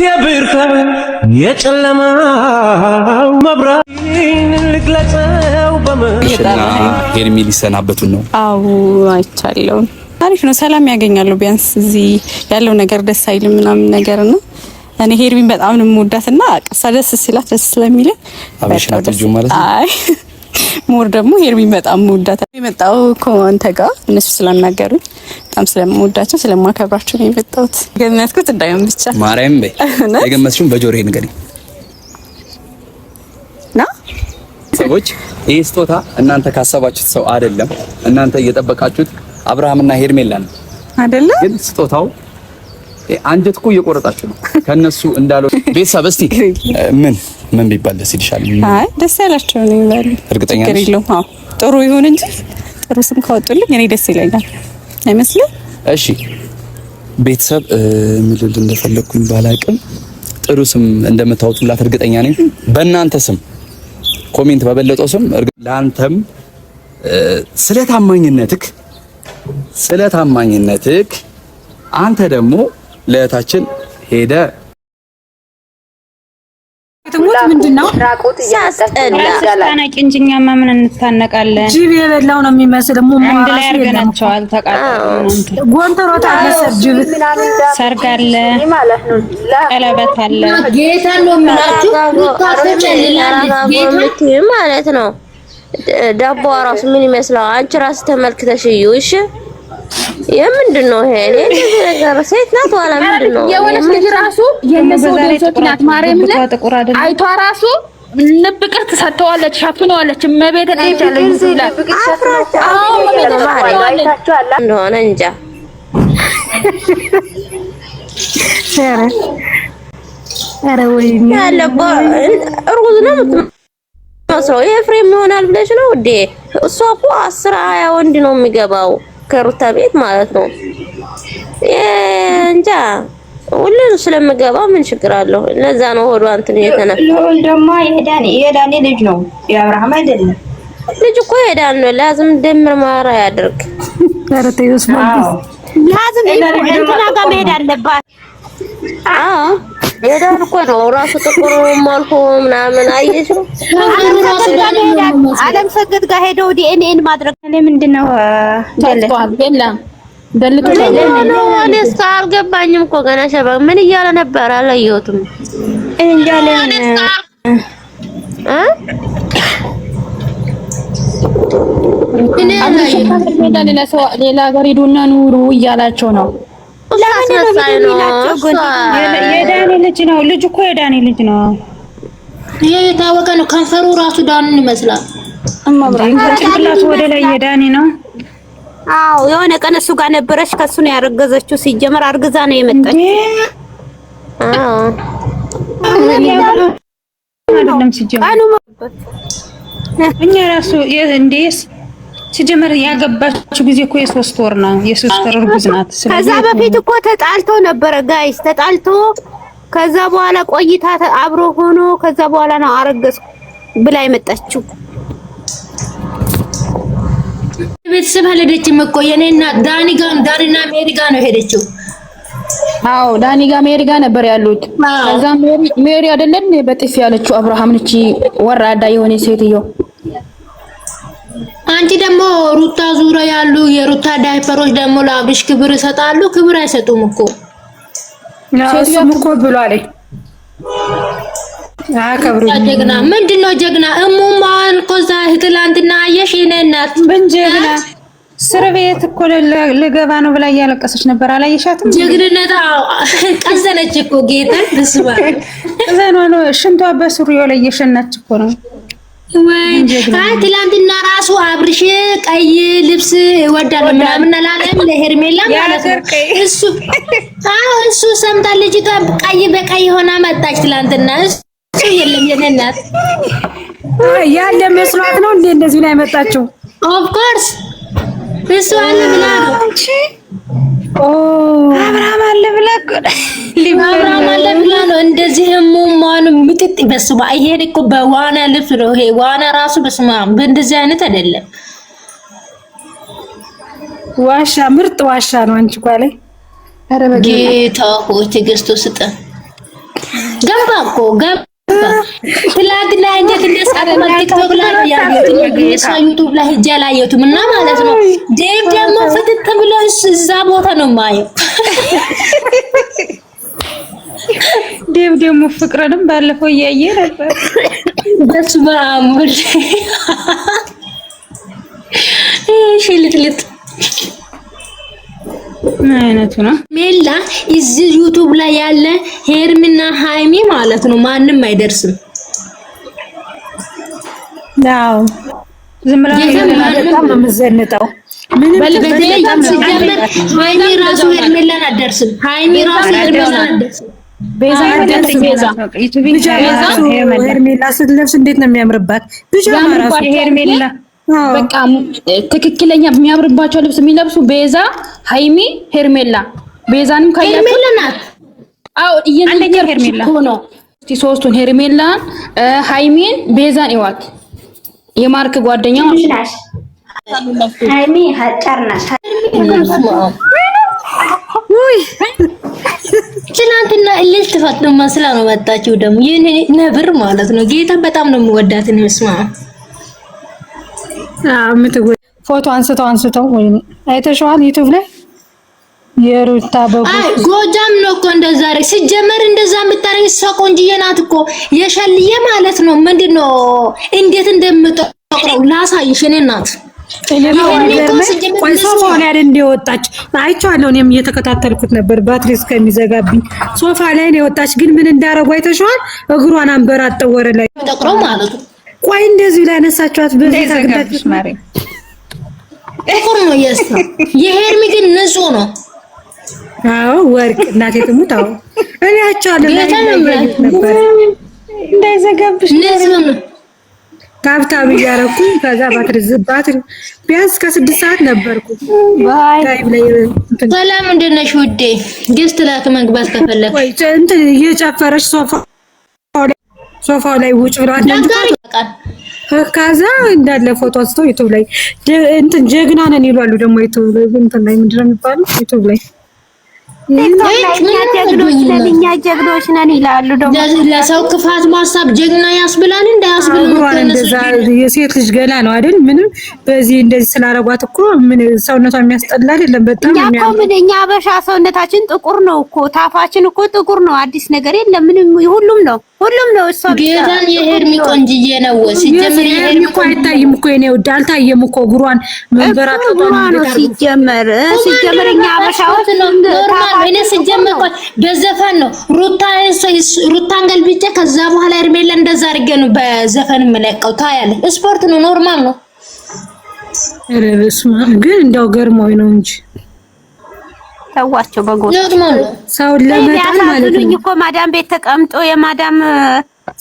የብርሃን የጨለማው መብራት ልግለጸው በመሽና ሄርሜ ሊሰናበቱን ነው። አዎ አይቻለሁ። አሪፍ ነው። ሰላም ያገኛሉ። ቢያንስ እዚህ ያለው ነገር ደስ አይልም ምናምን ነገር ነው። እኔ ሄርሜን በጣም ነው የምወዳትና ቀሳ ደስ ሲላት ደስ ስለሚለኝ አብሽናት ልጅ ማለት ነው። አይ ሞር ደግሞ ሄርሜን በጣም የምወዳት የመጣው ከአንተ ጋር እነሱ ስላናገሩኝ በጣም ስለምወዳቸው ስለማከብራቸው ነው የመጣሁት። ገነትኩት እንዳይሆን ብቻ ማርያም በይ የገመትሽውን በጆሮዬ ንገሪኝ ና ሰዎች። ይሄ ስጦታ እናንተ ካሰባችሁት ሰው አይደለም። እናንተ እየጠበቃችሁት አብርሃምና ሄርሜላ ነው አይደለም። ግን ስጦታው አንጀት እኮ እየቆረጣችሁ ነው ከነሱ እንዳለው ቤተሰብ። እስቲ ምን ቢባል ደስ ይልሻል? አይ ደስ ያላችሁ ነው ይላል። እርግጠኛ ነኝ? አዎ ጥሩ ይሁን እንጂ ጥሩ ስም ካወጡልኝ እኔ ደስ ይለኛል። አይመስልም? እሺ ቤተሰብ ምን ልል እንደፈለኩኝ ባላቅም ጥሩ ስም እንደምታወጡላት እርግጠኛ ነኝ። በእናንተ ስም ኮሜንት በበለጠው ስም ለአንተም ስለታማኝነትክ አንተ ደግሞ ለእህታችን ሄደ ትሙት ምንድነው ያስጠላ እንጂኛማ ምን እንታነቃለን? ጅብ የበላው ነው የሚመስል አንድ ላይ አርገናቸዋል። ተቃጠሉ። ጎንተሮታ ለሰርጅብ ሰርግ አለ፣ ቀለበት አለ። ጌታ ነው ምናችሁ ታፈጨልላለች ማለት ነው። ዳቦ ራሱ ምን ይመስላል? አንቺ ራስ ተመልክተሽ እዩሽ። የምንድን ነው ይሄ? እኔ ነገር ሴት ናት ዋላ ምንድን ነው? የወለስ ልጅ ራሱ የነሰው ደንሶት ናት። ማርያም አይቷ ራሱ ንብቅር ተሰጥተዋለች፣ ሸፍነዋለች። መቤት ተይቻለች ይላል። አዎ መቤት ተይቻለች እንደሆነ እንጃ። ኧረ ወይኔ ያለባ ሩዝ ነው የምትመስለው። ኤፍሬም ይሆናል ብለሽ ነው እንዴ? እሷ እኮ 10-20 ወንድ ነው የሚገባው ከሩታ ቤት ማለት ነው። እንጃ ሁሉን ስለምገባ ምን ችግር አለው? ለዛ ነው ሆዷ እንትን የተነፈው። ደግሞ የዳኒ ልጅ ነው የአብርሃም አይደለም። ልጅ እኮ የዳኒ ነው። ላዝም ደምር ማራ ያድርግ። ኧረ ተይውስ ማለት ላዝም እንትና ጋር መሄድ አለባት። አዎ የዳኒ እኮ ነው ራሱ ጥቁር ማልኮ ምናምን አየሽው። አለም ሰገድ ጋር ሄደው ዲኤንኤን ማድረግ ለምንድነው ደልቷል? የለም ደልቷል። እኔ አልገባኝም እኮ ገና ሸበ ምን እያለ ነበር? አላየሁትም እንጃለ ሌላ ሀገር ሂዱና ኑሩ እያላቸው ነው። የዳኒ ልጅ ነው። ልጅ እኮ የዳኒ ልጅ ነው። ይሄ የታወቀ ነው። ከንፈሩ ራሱ ዳኒን ይመስላል። ጭንቅላቱ ወደ ላይ የዳኒ ነው። አዎ የሆነ ቀን እሱ ጋር ነበረች። ከሱ ነው ያረገዘችው። ሲጀመር አርግዛ ነው የመጣችው። አይደለም ሲጀመር እኛ ራሱ እንዴስ ሲጀመር ያገባችው ጊዜ እኮ የ3 ወር ነው። የ3 ወር እርጉዝ ናት። ከዛ በፊት እኮ ተጣልቶ ነበረ ጋይስ። ተጣልቶ ከዛ በኋላ ቆይታ አብሮ ሆኖ ከዛ በኋላ ነው አረገዝኩ ብላ የመጣችው። ቤተሰብ አልሄደችም እኮ የኔና ዳኒና ሜሪ ጋር ነው ሄደችው። አዎ ዳኒ ጋር ሜሪ ጋር ነበር ያሉት። ከዛ ሜሪ አይደለም በጥፊ ያለችው አብርሃም ነች። ወራዳ የሆነ ሴትዮ። አንቺ ደግሞ ሩታ ዙሪያ ያሉ የሩታ ዳይፐሮች ደግሞ ለአብርሽ ክብር ይሰጣሉ። ክብር አይሰጡም እኮ እሱም እኮ ብሏል። አከብሩ ጀግና ምንድነው ጀግና? እሙማን ኮዛ ትላንትና አየሽ የኔ እናት ምን ጀግና እስር ቤት እኮ ልገባ ነው ብላ እያለቀሰች ነበር። አላየሻትም? ጀግንነት ቀዘነች እኮ ጌታ ተስባ ዘኖ ነው ሽንቷ በሱሪው ላይ እየሸናች እኮ ነው። ወይ ትላንትና ራሱ አብርሽ ቀይ ልብስ ወዳለው ምናምን አላለም ለሄርሜላ ማለት ነው። እሱ ሰምታ ልጅቷ ቀይ በቀይ ሆና መጣች ትላንትና። እሱ የለም የኔ እናት ያለ መስሏት ነው እንዴ እንደዚህ ነው የመጣችው? ኦፍ ኮርስ እሱ አለ ብላ ነው። አብርሃም አለ ብላ አብርሃም አለ ብላ ነው እንደዚህ ሙማኑ ምጥጥ በስማ። ይሄን እኮ በዋና ልብስ ነው። ይሄ ዋና ራሱ በስማ በእንደዚህ አይነት አይደለም። ዋሻ ምርጥ ዋሻ ነው። አንቺ ጓለ ጌታ ሆይ ትዕግስቱ ስጠን። ገባ እኮ ገባ። ትላንትና እንዴት እንደሳቀ ቲክቶክ ላይ ያየሁት የሷ ዩቲዩብ ላይ ሄጄ አላየሁትም እና ማለት ነው። ዴቭ ደግሞ ፍትት ብሎ እዛ ቦታ ነው የማየው። ዴቭ ደግሞ ፍቅርንም ባለፈው እያየ ነበር። በስመ አብ ወልድ ሽልጥልጥ ምን አይነቱ ነው? ሜላ እዚህ ዩቲዩብ ላይ ያለ ሄርሚና ሃይሚ ማለት ነው ማንም አይደርስም። አዎ ዝም ብላ በጣም ነው የምትዘንጠው። ምን በተለይ ሲጀምር ሃይሚ ራሱ ሄርሜላን አትደርስም። ሃይሚ ራሱ ሄርሜላን አትደርስም። ቤዛ ሄርሜላ ስትለብስ እንዴት ነው የሚያምርባት! ቢጃማ ራሱ ሄርሜላ በቃ ትክክለኛ የሚያምርባቸው ልብስ የሚለብሱ ቤዛ፣ ሃይሚ፣ ሄርሜላ። ቤዛንም ሄርሜላ ናት። አዎ እየነገር ሄርሜላ ሆኖ እስቲ ሶስቱን ሄርሜላን፣ ሃይሚን፣ ቤዛን ይዋት የማርክ ጓደኛ ናት። ሃይሚ ሀጫር ናት። ውይ ትናንትና እልል ተፈጥኖ መስላ ነው መጣችው። ደግሞ ይሄ ነብር ማለት ነው። ጌታ በጣም ነው የምወዳት ነው። ስማ ፎቶ አንስተው ወይኔ አይተሽዋል? ዩቲዩብ ላይ የሩታ ጎጃም ነው እኮ እንደዛ አይደል? ሲጀመር እንደዛ የምታረግ እሷ ቆንጅዬ ናት እኮ የሸልዬ ማለት ነው። ምንድነው እንዴት እንደምጠቅረው ላሳይሽ። እኔ ናት ቆይ ሶፋ ላይ አይደል እንደወጣች አይቼዋለሁ። እኔም እየተከታተልኩት ነበር ባትሪ እስከሚዘጋብኝ። ሶፋ ላይ ነው የወጣች። ግን ምን እንዳረጉ አይተሽዋል? እግሯን አንበራጠው ወረ ላይ ተጠቅረው ማለት ነው። ቆይ እንደዚህ ላይ አነሳችኋት። በዚህ ታግዳችሁ ማሪ ጥቁር ነው የእሷ። የሄርሚ ግን ንጹህ ነው። አዎ ወርቅ እናቴ ትሙት። አዎ እኔ አይቼዋለሁ ነበር እንዳይዘጋብሽ ንጹህ ነው። ታብታብ እያረኩ ከዛ ባትሪ ቢያንስ ከ6 ሰዓት ነበርኩ። ታይም ላይ ሰላም እንደት ነሽ ውዴ? ጌስት ላክ መግባት ከፈለክ ወይ እንትን እየጨፈረች ሶፋው ላይ ውጭ ብሏት ከዛ እንዳለ ፎቶ አንስተው ዩቲዩብ ላይ እንትን ጀግና ነን ይላሉ። ደግሞ ዩቲዩብ ላይ እንትን ላይ ምንድነው የሚባለው? ዩቲዩብ ላይ እኛ ጀግኖች ነን ይላሉ። ደግሞ ለሰው ክፋት ማሳብ ጀግና ያስብላል። እንደዛ የሴት ልጅ ገላ ነው አይደል? ምንም በዚህ እንደዚህ ስላረጓት እኮ ምን ሰውነቷ የሚያስጠላ አይደለም። በጣም እኛ አበሻ ሰውነታችን ጥቁር ነው እኮ ታፋችን እኮ ጥቁር ነው። አዲስ ነገር የለም። ምንም ሁሉም ነው እሷ ጌታን የሄርሚ ቆንጅዬ ነው። ሲጀመር የሄርሚ እኮ አይታይም እኮ የኔ ወድ አልታየም እኮ ጉሯን መንበራጠቷ ነው። ሲጀመር እኛ አበሻዎች ኖርማል እኔ ሲጀመር በዘፈን ነው ሩታን ገልብጬ ከዛ በኋላ ሄርሜላ እንደዛ አድርጌ ነው በዘፈን የምለቀው። ታያለህ፣ ስፖርት ነው፣ ኖርማል ነው። ረስማ ግን እንደው ገርሞኝ ነው እንጂ ተዋቸው በጎ ሰው ለመጣል ማለት ነው እኮ ማዳም ቤት ተቀምጦ የማዳም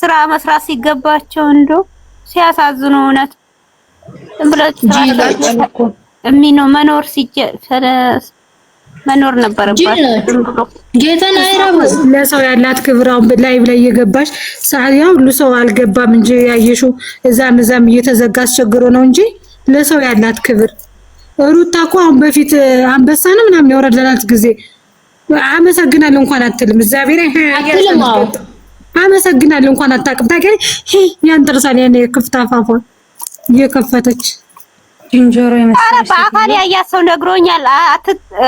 ስራ መስራት ሲገባቸው እንደው ሲያሳዝኑ እውነት ብለህ መኖር መኖር ነበረባቸው። ጌታን አይራቡ ለሰው ያላት ክብራውን ላይቭ ላይ እየገባሽ ያው ሁሉ ሰው አልገባም እንጂ ያየሽው እዛም እየተዘጋ አስቸግሮ ነው እንጂ ለሰው ያላት ክብር ሩታ እኮ አሁን በፊት አንበሳ ነው ምናምን ያወረደላት ጊዜ አመሰግናለሁ እንኳን አትልም። እግዚአብሔር አመሰግናለሁ እንኳን አታውቅም። ታውቂያለሽ ያን ጥርሳን ያን ክፍታፋፏን እየከፈተች እንጆሮ ኧረ በአካል ያያት ሰው ነግሮኛል።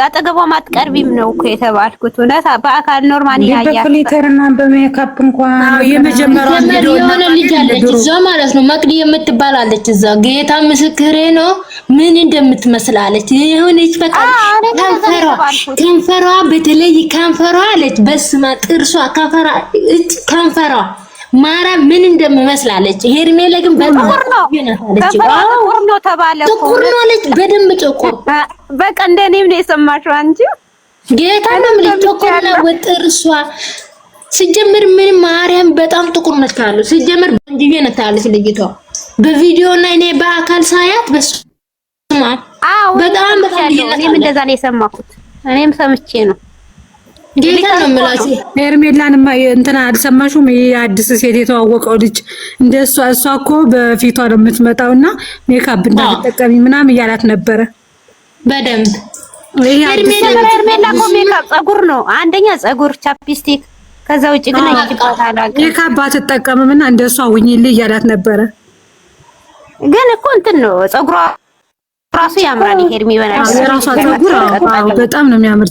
አጠገቧም አትቀርቢም ነው እኮ የተባልኩት። እውነት በአካል ኖርማሊ ያያት በፍሊተርና በሜካፕ እንኳን የመጀመሪያው የሆነ ልጅ አለች እዛ ማለት ነው መቅዲ የምትባል አለች እዛ። ጌታ ምስክሬ ነው ምን እንደምትመስላለች የሆነች በቃ ከንፈሯ በተለይ ከንፈሯ አለች በስመ ጥርሷ ከንፈሯ ማራ ምን እንደምመስላለች። ሄርሜላ ግን በጣም ጥቁር ነው ተባለ እኮ ጥቁር ነው አለች። በደንብ ጥቁር በቃ እንደኔም ነው የሰማሽው አንቺ። ጌታ ነው ጥቁር ነው ጥርሷ። ሲጀምር ምን ማርያም በጣም ጥቁር ነች ካሉ ሲጀምር እንዲህ ነው ታለች ልጅቷ በቪዲዮ እና እኔ በአካል ሳያት በስማ በጣም እኔም እንደዛ ነው የሰማሁት። እኔም ሰምቼ ነው ጌታ ነው ማለት ሄርሜላንማ እንትና አልሰማሽውም? የአዲስ ሴት የተዋወቀው ልጅ እንደሷ እሷ እኮ በፊቷ ነው የምትመጣውና ሜካፕ እንዳትጠቀሚ ምናምን እያላት ነበረ። በደንብ ሄርሜላ እኮ ሜካፕ ፀጉር ነው አንደኛ ፀጉር ቻፕስቲክ ከዛ ውጪ ግን አይቂባት አላውቅም። ሜካፕ አትጠቀምምና እንደሷ ሁኚልኝ እያላት ነበረ። ግን እኮ እንትን ነው ፀጉሯ ራሱ ያምራል። ሄርሚ በናትሽ የራሷ ፀጉር በጣም ነው የሚያምር።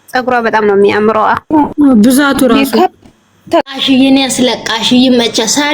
ፀጉሯ በጣም ነው የሚያምረው። ብዛቱ ራሱ አሽዬን ያስለቃሽ ይመቻ ሳዲ